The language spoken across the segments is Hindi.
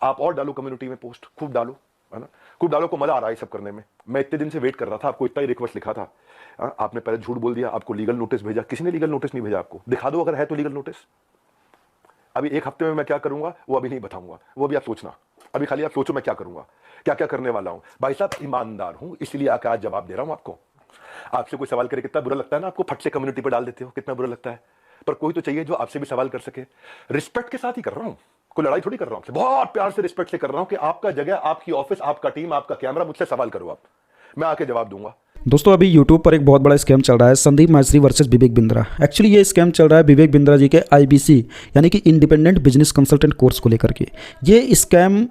आप और डालो कम्युनिटी में पोस्ट, खूब डालो, है ना, खूब डालो। को मजा आ रहा है सब करने में। मैं इतने दिन से वेट कर रहा था, आपको इतना ही रिक्वेस्ट लिखा था। आपने पहले झूठ बोल दिया, आपको लीगल नोटिस भेजा। किसी ने लीगल नोटिस नहीं भेजा आपको, दिखा दो अगर है तो लीगल नोटिस। अभी 1 हफ्ते में मैं क्या करूंगा वो अभी नहीं बताऊंगा, वो अभी आप सोचना। अभी खाली आप सोचो मैं क्या करूंगा, क्या क्या करने वाला हूं। भाई साहब ईमानदार हूं, इसलिए आकर आज जवाब दे रहा हूं आपको। आपसे कोई सवाल करे कितना बुरा लगता है ना, आपको फट से कम्युनिटी पर डाल देते हो, कितना बुरा लगता है। पर कोई तो चाहिए जो आपसे भी सवाल कर सके। रिस्पेक्ट के साथ ही कर रहा हूं, कोई लड़ाई थोड़ी कर रहा हूं आपसे, बहुत प्यार से रिस्पेक्ट से कर रहा हूं कि आपका जगह, आपकी ऑफिस, आपका टीम, आपका कैमरा, मुझसे सवाल करो आप, मैं आके जवाब दूंगा। दोस्तों अभी YouTube पर एक बहुत बड़ा स्कैम चल रहा है, संदीप माहेश्वरी वर्सेस विवेक बिंद्रा। एक्चुअली ये स्कैम चल रहा है विवेक बिंद्रा जी के IBC यानी कि इंडिपेंडेंट बिजनेस कंसल्टेंट कोर्स को लेकर के। ये स्कैम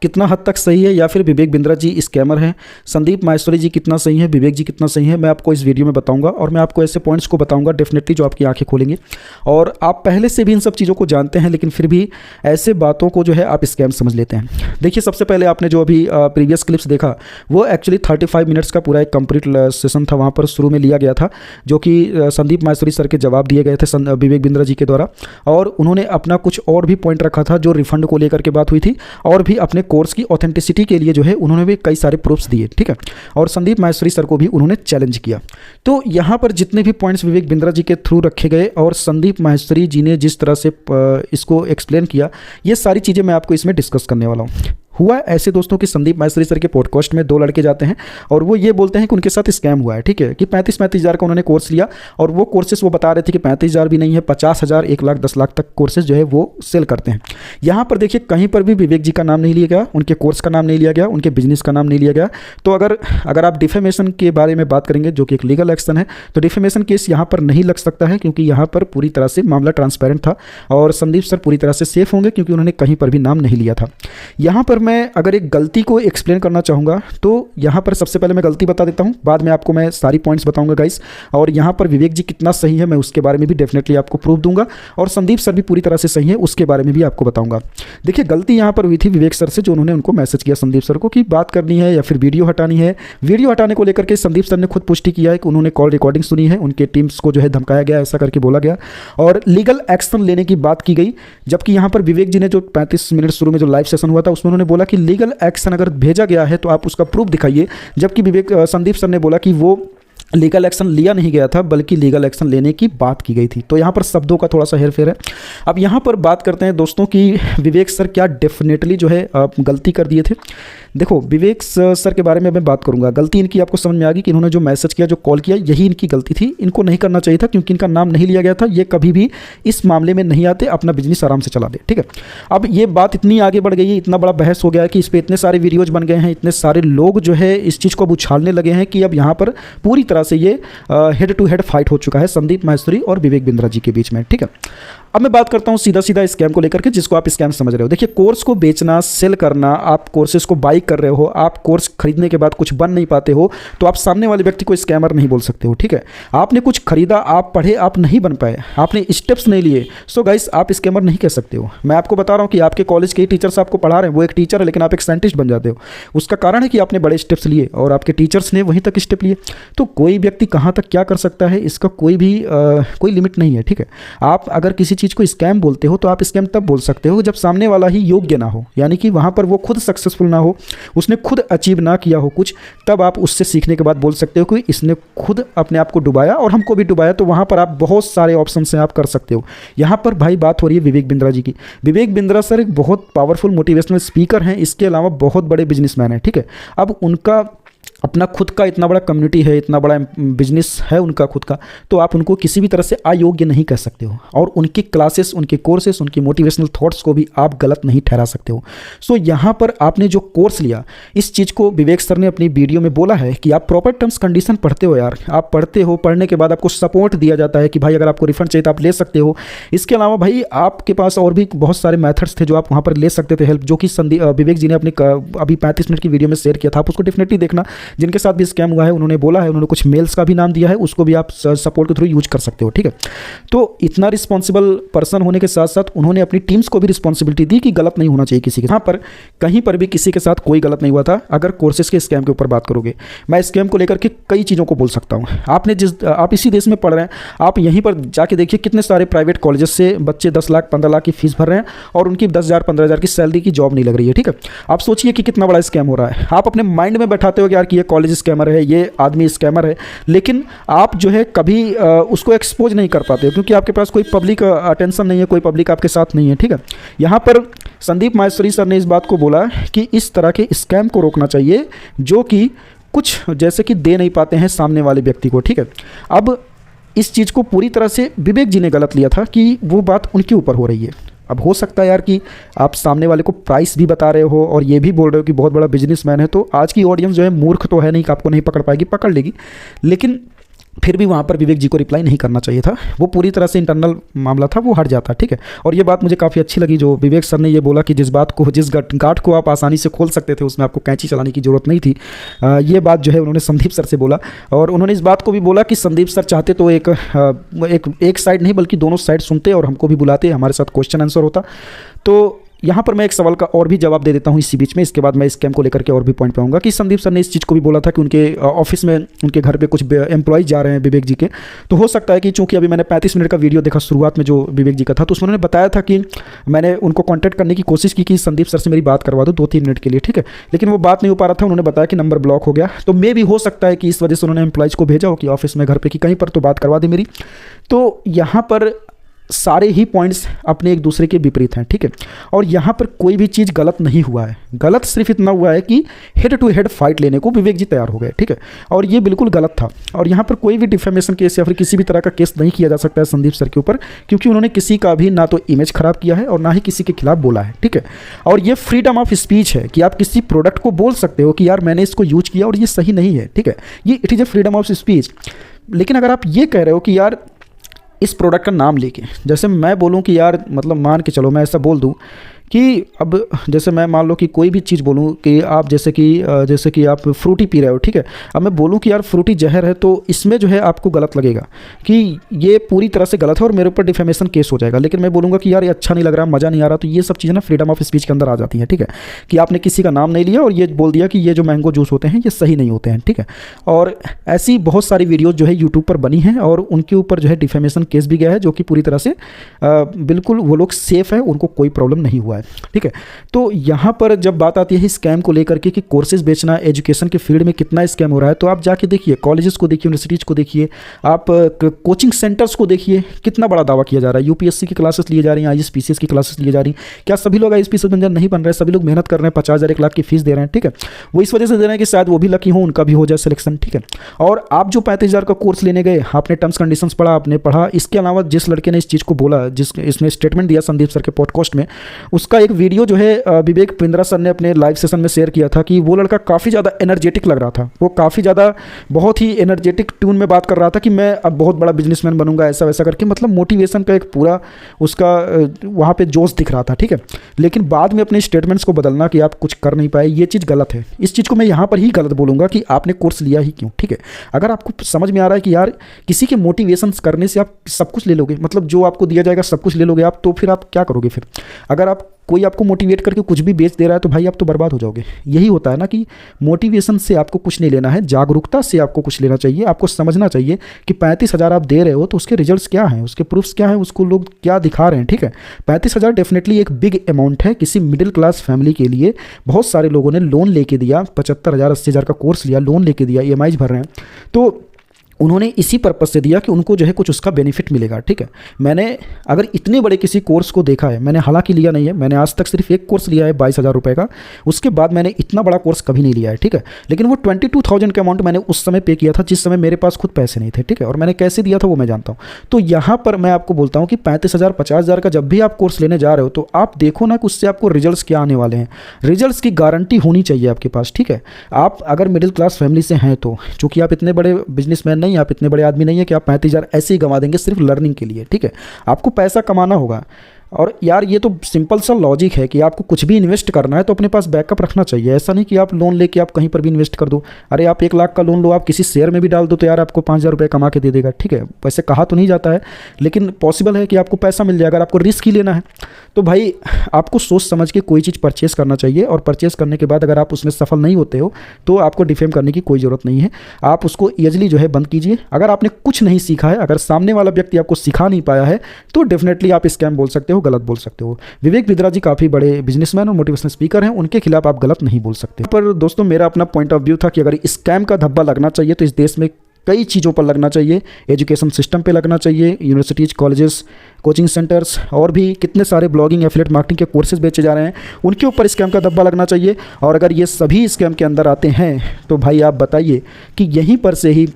कितना हद तक सही है या फिर विवेक बिंद्रा जी स्कैमर हैं, संदीप माहेश्वरी जी कितना सही है, विवेक जी कितना सही है, मैं आपको इस वीडियो में बताऊंगा। और मैं आपको ऐसे पॉइंट्स को बताऊंगा डेफिनेटली जो आपकी आंखें खोलेंगे। और आप पहले से भी इन सब चीज़ों को जानते हैं लेकिन फिर भी ऐसे बातों को जो है आप स्कैम समझ लेते हैं। देखिए सबसे पहले आपने जो अभी प्रीवियस क्लिप्स देखा वो एक्चुअली 35 मिनट्स का पूरा एक कंप्लीट सेशन था, वहाँ पर शुरू में लिया गया था, जो कि संदीप माहेश्वरी सर के जवाब दिए गए थे विवेक बिंद्रा जी के द्वारा। और उन्होंने अपना कुछ और भी पॉइंट रखा था जो रिफंड को लेकर के बात हुई थी, और भी अपने कोर्स की ऑथेंटिसिटी के लिए जो है उन्होंने भी कई सारे प्रूफ्स दिए, ठीक है। और संदीप माहेश्वरी सर को भी उन्होंने चैलेंज किया। तो यहाँ पर जितने भी पॉइंट्स विवेक बिंद्रा जी के थ्रू रखे गए और संदीप माहेश्वरी जी ने जिस तरह से इसको एक्सप्लेन किया, ये सारी चीज़ें मैं आपको इसमें डिस्कस करने वाला हूँ। हुआ ऐसे दोस्तों कि संदीप माहेश्वरी सर के पॉडकास्ट में 2 लड़के जाते हैं और वो ये बोलते हैं कि उनके साथ स्कैम हुआ है, ठीक है, कि 35 हज़ार का उन्होंने कोर्स लिया। और वो कोर्सेस वो बता रहे थे कि 35,000 भी नहीं है, 50,000, 1 लाख, 10 लाख तक कोर्सेज जो है वो सेल करते हैं। यहाँ पर देखिए कहीं पर भी विवेक जी का नाम नहीं लिया गया, उनके कोर्स का नाम नहीं लिया गया, उनके बिजनेस का नाम नहीं लिया गया। तो अगर आप डिफेमेशन के बारे में बात करेंगे जो कि एक लीगल एक्शन है, तो डिफेमेशन केस यहाँ पर नहीं लग सकता है क्योंकि यहाँ पर पूरी तरह से मामला ट्रांसपेरेंट था और संदीप सर पूरी तरह से सेफ होंगे क्योंकि उन्होंने कहीं पर भी नाम नहीं लिया था। यहाँ पर मैं अगर एक गलती को एक्सप्लेन करना चाहूँगा तो यहाँ पर सबसे पहले मैं गलती बता देता हूँ, बाद में आपको मैं सारी पॉइंट्स बताऊँगा गाइस। और यहाँ पर विवेक जी कितना सही है मैं उसके बारे में भी डेफिनेटली आपको प्रूफ दूंगा, और संदीप सर भी पूरी तरह से सही है उसके बारे में भी आपको बताऊँगा। देखिए गलती यहाँ पर हुई थी विवेक सर से, जो उन्होंने उनको मैसेज किया संदीप सर को कि बात करनी है या फिर वीडियो हटानी है। वीडियो हटाने को लेकर के संदीप सर ने खुद पुष्टि किया है कि उन्होंने कॉल रिकॉर्डिंग सुनी है, उनके टीम्स को जो है धमकाया गया, ऐसा करके बोला गया और लीगल एक्शन लेने की बात की गई। जबकि यहाँ पर विवेक जी ने जो 35 मिनट शुरू में जो लाइव सेशन हुआ था उसमें उन्होंने बोला कि लीगल एक्शन अगर भेजा गया है तो आप उसका प्रूफ दिखाइए। जबकि संदीप सर ने बोला कि वो लीगल एक्शन लिया नहीं गया था बल्कि लीगल एक्शन लेने की बात की गई थी। तो यहाँ पर शब्दों का थोड़ा सा हेरफेर है। अब यहाँ पर बात करते हैं दोस्तों कि विवेक सर क्या डेफिनेटली जो है गलती कर दिए थे। देखो विवेक सर के बारे में मैं बात करूंगा, गलती इनकी आपको समझ में आ गई कि इन्होंने जो मैसेज किया, जो कॉल किया, यही इनकी गलती थी। इनको नहीं करना चाहिए था क्योंकि इनका नाम नहीं लिया गया था। ये कभी भी इस मामले में नहीं आते, अपना बिजनेस आराम से चला दे, ठीक है। अब ये बात इतनी आगे बढ़ गई है, इतना बड़ा बहस हो गया है कि इस पर इतने सारे वीडियोज बन गए हैं, इतने सारे लोग जो है इस चीज़ को अब उछालने लगे हैं कि अब यहाँ पर पूरी तरह से ये हेड टू हेड फाइट हो चुका है संदीप माहेश्वरी और विवेक बिंद्रा जी के बीच में, ठीक है। अब मैं बात करता हूं सीधा सीधा स्कैम को लेकर के, जिसको आप स्कैम समझ रहे हो। देखिए कोर्स को बेचना, सेल करना, आप कोर्सेज को बाई कर रहे हो, आप कोर्स खरीदने के बाद कुछ बन नहीं पाते हो तो आप सामने वाले व्यक्ति को स्कैमर नहीं बोल सकते हो, ठीक है। आपने कुछ खरीदा, आप पढ़े, आप नहीं बन पाए, आपने स्टेप्स नहीं लिए, सो गाइस आप स्कैमर नहीं कह सकते हो। मैं आपको बता रहा हूँ कि आपके कॉलेज के टीचर्स आपको पढ़ा रहे हैं, वो एक टीचर है लेकिन आप एक साइंटिस्ट बन जाते हो। उसका कारण है कि आपने बड़े स्टेप्स लिए और आपके टीचर्स ने वहीं तक स्टेप लिए। तो कोई व्यक्ति कहाँ तक क्या कर सकता है इसका कोई लिमिट नहीं है, ठीक है। आप अगर किसी चीज़ को स्कैम बोलते हो तो आप स्कैम तब बोल सकते हो जब सामने वाला ही योग्य ना हो, यानी कि वहाँ पर वो खुद सक्सेसफुल ना हो, उसने खुद अचीव ना किया हो कुछ, तब आप उससे सीखने के बाद बोल सकते हो कि इसने खुद अपने आप को डुबाया और हमको भी डुबाया। तो वहाँ पर आप बहुत सारे ऑप्शन से आप कर सकते हो। यहाँ पर भाई बात हो रही है विवेक बिंद्रा जी की। विवेक बिंद्रा सर एक बहुत पावरफुल मोटिवेशनल स्पीकर हैं, इसके अलावा बहुत बड़े बिजनेसमैन हैं, ठीक है। अब उनका अपना खुद का इतना बड़ा कम्युनिटी है, इतना बड़ा बिजनेस है उनका खुद का, तो आप उनको किसी भी तरह से अयोग्य नहीं कह सकते हो और उनकी क्लासेस, उनके कोर्सेस, उनकी मोटिवेशनल थॉट्स को भी आप गलत नहीं ठहरा सकते हो। सो यहाँ पर आपने जो कोर्स लिया, इस चीज़ को विवेक सर ने अपनी वीडियो में बोला है कि आप प्रॉपर टर्म्स कंडीशन पढ़ते हो यार, आप पढ़ते हो, पढ़ने के बाद आपको सपोर्ट दिया जाता है कि भाई अगर आपको रिफंड चाहिए तो आप ले सकते हो। इसके अलावा भाई आपके पास और भी बहुत सारे मेथड्स थे जो आप वहाँ पर ले सकते थे हेल्प, जो कि विवेक जी ने अपने अभी 35 मिनट की वीडियो में शेयर किया था, आप उसको डेफिनेटली देखना। जिनके साथ भी स्कैम हुआ है उन्होंने बोला है, उन्होंने कुछ मेल्स का भी नाम दिया है, उसको भी आप सपोर्ट के थ्रू यूज कर सकते हो, ठीक है। तो इतना रिस्पॉन्सिबल पर्सन होने के साथ साथ उन्होंने अपनी टीम्स को भी रिस्पॉन्सिबिलिटी दी कि गलत नहीं होना चाहिए किसी के, यहाँ पर कहीं पर भी किसी के साथ कोई गलत नहीं हुआ था। अगर कोर्सेज के स्कैम के ऊपर बात करोगे, मैं स्कैम को लेकर के कई चीज़ों को बोल सकता हूँ। आप इसी देश में पढ़ रहे हैं, आप यहीं पर जाके देखिए कितने सारे प्राइवेट कॉलेजेस से बच्चे 10 लाख 15 लाख की फीस भर रहे हैं और उनकी 10,000 15,000 की सैलरी की जॉब नहीं लग रही है, ठीक है। आप सोचिए कि कितना बड़ा स्कैम हो रहा है। आप अपने माइंड में बैठाते हो कि यार कि ये कॉलेज स्कैमर है, ये आदमी स्कैमर है, लेकिन आप जो है कभी उसको एक्सपोज नहीं कर पाते हो क्योंकि आपके पास कोई पब्लिक अटेंशन नहीं है, कोई पब्लिक आपके साथ नहीं है, ठीक है। यहाँ पर संदीप माहेश्वरी सर ने इस बात को बोला कि इस तरह के स्कैम को रोकना चाहिए जो कि कुछ जैसे कि दे नहीं पाते हैं सामने वाले व्यक्ति को, ठीक है। अब इस चीज़ को पूरी तरह से विवेक जी ने गलत लिया था कि वो बात उनके ऊपर हो रही है। अब हो सकता है यार कि आप सामने वाले को प्राइस भी बता रहे हो और ये भी बोल रहे हो कि बहुत बड़ा बिजनेसमैन है, तो आज की ऑडियंस जो है मूर्ख तो है नहीं कि आपको नहीं पकड़ पाएगी, पकड़ लेगी, लेकिन फिर भी वहाँ पर विवेक जी को रिप्लाई नहीं करना चाहिए था। वो पूरी तरह से इंटरनल मामला था, वो हट जाता, ठीक है। और ये बात मुझे काफ़ी अच्छी लगी जो विवेक सर ने ये बोला कि जिस गांठ को आप आसानी से खोल सकते थे उसमें आपको कैंची चलाने की ज़रूरत नहीं थी। ये बात जो है उन्होंने संदीप सर से बोला और उन्होंने इस बात को भी बोला कि संदीप सर चाहते तो एक साइड नहीं बल्कि दोनों साइड सुनते और हमको भी बुलाते, हमारे साथ क्वेश्चन आंसर होता। तो यहाँ पर मैं एक सवाल का और भी जवाब दे देता हूँ इसी बीच में, इसके बाद मैं इस स्कैम को लेकर के और भी पॉइंट पे आऊँगा कि संदीप सर ने इस चीज़ को भी बोला था कि उनके ऑफिस में उनके घर पे कुछ एम्प्लॉयज़ जा रहे हैं विवेक जी के। तो हो सकता है कि चूंकि अभी मैंने 35 मिनट का वीडियो देखा शुरुआत में जो विवेक जी का था, तो उसमें उन्होंने बताया था कि मैंने उनको कॉन्टैक्ट करने की कोशिश की कि संदीप सर से मेरी बात करवा दो 2-3 मिनट के लिए, ठीक है, लेकिन वो बात नहीं हो पा रहा था। उन्होंने बताया कि नंबर ब्लॉक हो गया, तो मे भी हो सकता है कि इस वजह से उन्होंने एम्प्लॉयज़ को भेजा हो कि ऑफिस में घर पर कि कहीं पर तो बात करवा दे मेरी। तो यहाँ पर सारे ही पॉइंट्स अपने एक दूसरे के विपरीत हैं, ठीक है। और यहाँ पर कोई भी चीज़ गलत नहीं हुआ है, गलत सिर्फ इतना हुआ है कि हेड टू हेड फाइट लेने को विवेक जी तैयार हो गए, ठीक है, और ये बिल्कुल गलत था। और यहाँ पर कोई भी डिफेमेशन केस या फिर किसी भी तरह का केस नहीं किया जा सकता है संदीप सर के ऊपर, क्योंकि उन्होंने किसी का भी ना तो इमेज खराब किया है और ना ही किसी के खिलाफ बोला है, ठीक है। और ये फ्रीडम ऑफ स्पीच है कि आप किसी प्रोडक्ट को बोल सकते हो कि यार मैंने इसको यूज किया और ये सही नहीं है, ठीक है, ये it is a freedom of speech. लेकिन अगर आप ये कह रहे हो कि यार इस प्रोडक्ट का नाम लेके, जैसे मैं बोलूं कि यार मतलब मान के चलो मैं ऐसा बोल दूं कि अब जैसे मैं मान लो कि कोई भी चीज़ बोलूं कि आप जैसे कि आप फ्रूटी पी रहे हो, ठीक है, अब मैं बोलूं कि यार फ्रूटी जहर है, तो इसमें जो है आपको गलत लगेगा कि ये पूरी तरह से गलत है और मेरे ऊपर डिफेमेशन केस हो जाएगा। लेकिन मैं बोलूँगा कि यार ये अच्छा नहीं लग रहा, मज़ा नहीं आ रहा, तो ये सब चीज़ें ना फ्रीडम ऑफ स्पीच के अंदर आ जाती हैं, ठीक है, कि आपने किसी का नाम नहीं लिया और ये बोल दिया कि ये जो मैंगो जूस होते हैं ये सही नहीं होते हैं, ठीक है। और ऐसी बहुत सारी वीडियोज़ जो है यूट्यूब पर बनी हैं और उनके ऊपर जो है डिफेमेशन केस भी गया है, जो कि पूरी तरह से बिल्कुल वो लोग सेफ़ है, उनको कोई प्रॉब्लम नहीं हुआ है, ठीक है। तो यहाँ पर जब बात आती है स्कैम को लेकर के कि कोर्सेज बेचना, एजुकेशन के फील्ड में कितना स्कैम हो रहा है, तो आप जाके देखिए, कॉलेजेस को देखिए, यूनिवर्सिटीज़ को देखिए, आप कोचिंग सेंटर्स को देखिए, कितना बड़ा दावा किया जा रहा है। यूपीएससी की क्लासेस लिए जा रही हैं, आईएएस की क्लासेस लिए जा रही हैं। क्या सभी लोग आईएएस बन नहीं बन रहे हैं? सभी लोग मेहनत कर रहे हैं, 50,000 1 लाख की फीस दे रहे हैं, ठीक है। वो इस वजह से दे रहे हैं कि शायद वो भी लकी हो, उनका भी हो जाए सिलेक्शन, ठीक है। और आप जो 35,000 का कोर्स लेने गए, आपने टर्म्स कंडीशंस पढ़ा, आपने पढ़ा, इसके अलावा जिस लड़के ने इस चीज़ को बोला, इसमें स्टेटमेंट दिया संदीप सर के पॉडकास्ट में, उसका एक वीडियो जो है विवेक बिंद्रा सर ने अपने लाइव सेशन में शेयर किया था कि वो लड़का काफ़ी ज़्यादा एनर्जेटिक लग रहा था, वो काफ़ी ज़्यादा बहुत ही एनर्जेटिक ट्यून में बात कर रहा था कि मैं अब बहुत बड़ा बिजनेसमैन बनूंगा, ऐसा वैसा करके, मतलब मोटिवेशन का एक पूरा उसका वहाँ पे जोश दिख रहा था, ठीक है। लेकिन बाद में अपने स्टेटमेंट्स को बदलना कि आप कुछ कर नहीं पाए, ये चीज़ गलत है। इस चीज़ को मैं यहाँ पर ही गलत बोलूँगा कि आपने कोर्स लिया ही क्यों, ठीक है। अगर आपको समझ में आ रहा है कि यार किसी के मोटिवेशन करने से आप सब कुछ ले लोगे, मतलब जो आपको दिया जाएगा सब कुछ ले लोगे आप, तो फिर आप क्या करोगे? फिर अगर आप कोई आपको मोटिवेट करके कुछ भी बेच दे रहा है तो भाई आप तो बर्बाद हो जाओगे। यही होता है ना कि मोटिवेशन से आपको कुछ नहीं लेना है, जागरूकता से आपको कुछ लेना चाहिए। आपको समझना चाहिए कि 35,000 आप दे रहे हो तो उसके रिजल्ट्स क्या हैं, उसके प्रूफ्स क्या हैं, उसको लोग क्या दिखा रहे हैं, ठीक है। 35,000 डेफिनेटली एक बिग अमाउंट है किसी मिडिल क्लास फैमिली के लिए। बहुत सारे लोगों ने लोन लेके दिया, 75,000 80,000 का कोर्स लिया, लोन लेके दिया, EMIs भर रहे हैं, तो उन्होंने इसी पर्पज़ से दिया कि उनको जो है कुछ उसका बेनिफिट मिलेगा, ठीक है। मैंने अगर इतने बड़े किसी कोर्स को देखा है, मैंने हालांकि लिया नहीं है, मैंने आज तक सिर्फ एक कोर्स लिया है 22,000 रुपये का, उसके बाद मैंने इतना बड़ा कोर्स कभी नहीं लिया है, ठीक है। लेकिन वो 22,000 का अमाउंट मैंने उस समय पे किया था जिस समय मेरे पास खुद पैसे नहीं थे, ठीक है, और मैंने कैसे दिया था वो मैं जानता हूँ। तो यहाँ पर मैं आपको बोलता हूँ कि 35,000 50,000 का जब भी आप कोर्स लेने जा रहे हो तो आप देखो ना कि उससे आपको रिजल्ट्स क्या आने वाले हैं। रिजल्ट्स की गारंटी होनी चाहिए आपके पास, ठीक है। आप अगर मिडिल क्लास फैमिली से हैं तो, चूँकि आप इतने बड़े बिजनेसमैन नहीं, आप इतने बड़े आदमी नहीं है कि आप 35,000 ऐसे ही गंवा देंगे सिर्फ लर्निंग के लिए, ठीक है। आपको पैसा कमाना होगा और यार ये तो सिंपल सा लॉजिक है कि आपको कुछ भी इन्वेस्ट करना है तो अपने पास बैकअप रखना चाहिए। ऐसा नहीं कि आप लोन लेके आप कहीं पर भी इन्वेस्ट कर दो। अरे आप 1 लाख का लोन लो, आप किसी शेयर में भी डाल दो तो यार आपको 5,000 रुपये कमा के दे देगा, ठीक है। वैसे कहा तो नहीं जाता है, लेकिन पॉसिबल है कि आपको पैसा मिल जाए अगर आपको रिस्क ही लेना है। तो भाई आपको सोच समझ के कोई चीज़ परचेस करना चाहिए, और परचेस करने के बाद अगर आप उसमें सफल नहीं होते हो तो आपको डिफेम करने की कोई ज़रूरत नहीं है। आप उसको ईजिली जो है बंद कीजिए। अगर आपने कुछ नहीं सीखा है, अगर सामने वाला व्यक्ति आपको सिखा नहीं पाया है, तो डेफिनेटली आप स्कैम बोल सकते हो, गलत बोल सकते हो। विवेक बिंद्रा जी काफ़ी बड़े बिजनेसमैन और मोटिवेशनल स्पीकर हैं, उनके खिलाफ आप गलत नहीं बोल सकते। पर दोस्तों मेरा अपना पॉइंट ऑफ व्यू था कि अगर स्कैम का धब्बा लगना चाहिए तो इस देश में कई चीज़ों पर लगना चाहिए। एजुकेशन सिस्टम पे लगना चाहिए, यूनिवर्सिटीज़, कॉलेजेस, कोचिंग सेंटर्स, और भी कितने सारे ब्लॉगिंग, एफिलिएट मार्केटिंग के कोर्सेज बेचे जा रहे हैं, उनके ऊपर स्कैम का धब्बा लगना चाहिए। और अगर ये सभी स्कैम के अंदर आते हैं तो भाई आप बताइए कि यहीं पर से ही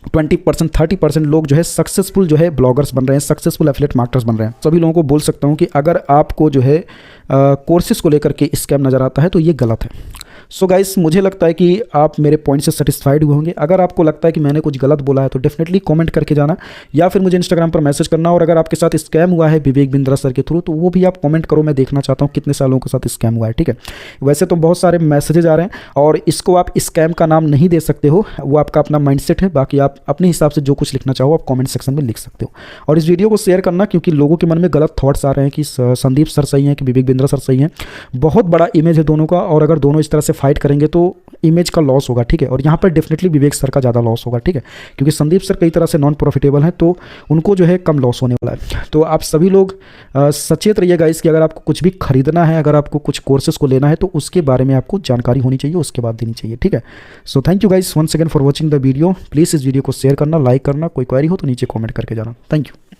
20%, 30% लोग जो है सक्सेसफुल जो है ब्लॉगर्स बन रहे हैं, सक्सेसफुल एफिलिएट मार्केटर्स बन रहे हैं। सभी लोगों को बोल सकता हूँ कि अगर आपको जो है कोर्सेज़ को लेकर के स्कैम नज़र आता है तो ये गलत है। सो गाइस मुझे लगता है कि आप मेरे पॉइंट से सेटिस्फाइड हुए होंगे। अगर आपको लगता है कि मैंने कुछ गलत बोला है तो डेफिनेटली कमेंट करके जाना, या फिर मुझे इंस्टाग्राम पर मैसेज करना। और अगर आपके साथ स्कैम हुआ है विवेक बिंद्रा सर के थ्रू तो वो भी आप कमेंट करो, मैं देखना चाहता हूँ कितने सालों के साथ स्कैम हुआ है, ठीक है। वैसे तो बहुत सारे मैसेजेज आ रहे हैं और इसको आप स्कैम का नाम नहीं दे सकते हो, वो आपका अपना माइंडसेट है। बाकी आप अपने हिसाब से जो कुछ लिखना चाहो आप कमेंट सेक्शन में लिख सकते हो। और इस वीडियो को शेयर करना, क्योंकि लोगों के मन में गलत थॉट्स आ रहे हैं कि संदीप सर सही हैं कि विवेक बिंद्रा सर सही हैं। बहुत बड़ा इमेज है दोनों का, और अगर दोनों इस तरह से फाइट करेंगे तो इमेज का लॉस होगा, ठीक है। और यहाँ पर डेफिनेटली विवेक सर का ज़्यादा लॉस होगा, ठीक है, क्योंकि संदीप सर कई तरह से नॉन प्रॉफिटेबल हैं तो उनको जो है कम लॉस होने वाला है। तो आप सभी लोग सचेत रहिएगा इसकी, अगर आपको कुछ भी खरीदना है, अगर आपको कुछ कोर्सेज को लेना है तो उसके बारे में आपको जानकारी होनी चाहिए, उसके बाद देनी चाहिए, ठीक है। So thank you guys once again for watching the video. Please इस वीडियो को शेयर करना, लाइक करना, कोई क्वेरी हो तो नीचे कॉमेंट करके जाना। Thank you.